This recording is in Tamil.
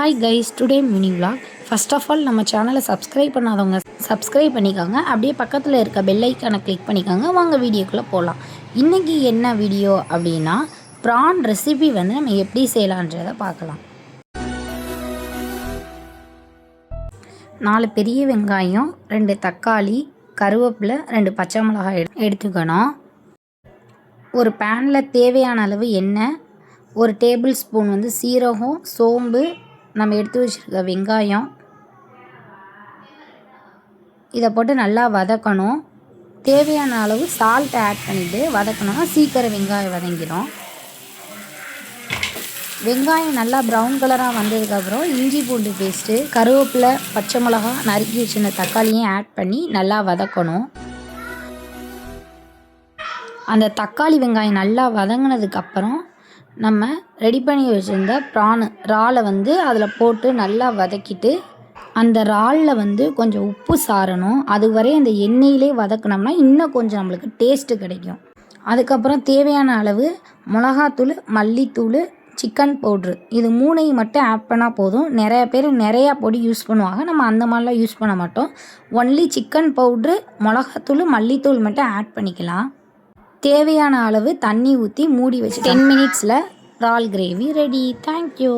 Hi guys, today mini vlog. First of all நம்ம சேனலை சப்ஸ்கிரைப் பண்ணாதவங்க சப்ஸ்கிரைப் பண்ணிக்கோங்க. அப்படியே பக்கத்தில் இருக்க பெல் ஐக்கானை கிளிக் பண்ணிக்கோங்க. வாங்க வீடியோக்குள்ளே போகலாம். இன்றைக்கி என்ன வீடியோ அப்படின்னா, ப்ரான் ரெசிபி வந்து நம்ம எப்படி செய்யலான்றதை பார்க்கலாம். 4 பெரிய வெங்காயம், 2 தக்காளி, கருவேப்பிலை, 2 பச்சை மிளகாய் எடுத்துக்கணும். ஒரு பேனில் தேவையான அளவு எண்ணெய், 1 டேபிள் ஸ்பூன் வந்து சீரகம், சோம்பு, நம்ம எடுத்து வச்சுருக்க வெங்காயம், இதை போட்டு நல்லா வதக்கணும். தேவையான அளவு சால்ட் ஆட் பண்ணிவிட்டு வதக்கணும்னா சீக்கிரம் வெங்காயம் வதங்கிடும். வெங்காயம் நல்லா ப்ரௌன் கலராக வந்ததுக்கப்புறம் இஞ்சி பூண்டு பேஸ்ட்டு, கருவேப்பிலை, பச்சை மிளகா, நறுக்கி வச்சுருந்த தக்காளியும் ஆட் பண்ணி நல்லா வதக்கணும். அந்த தக்காளி வெங்காயம் நல்லா வதங்கினதுக்கப்புறம் நம்ம ரெடி பண்ணி வச்சுருந்த இறாலை வந்து அதில் போட்டு நல்லா வதக்கிட்டு, அந்த இறாலில் வந்து கொஞ்சம் உப்பு சாரணும். அதுவரை அந்த எண்ணெயிலே வதக்கினோம்னா இன்னும் கொஞ்சம் நம்மளுக்கு டேஸ்ட்டு கிடைக்கும். அதுக்கப்புறம் தேவையான அளவு மிளகாத்தூள், மல்லித்தூள், சிக்கன் பவுட்ரு, இது 3ஐயும் மட்டும் ஆட் பண்ணால் போதும். நிறைய பேர் நிறையா பொடி யூஸ் பண்ணுவாங்க. நம்ம அந்த மாதிரிலாம் யூஸ் பண்ண மாட்டோம். ஒன்லி சிக்கன் பவுட்ரு, மிளகாத்தூள், மல்லித்தூள் மட்டும் ஆட் பண்ணிக்கலாம். தேவையான அளவு தண்ணி ஊற்றி மூடி வச்சு 10 மினிட்ஸில் இறால் கிரேவி ரெடி. தேங்க்யூ.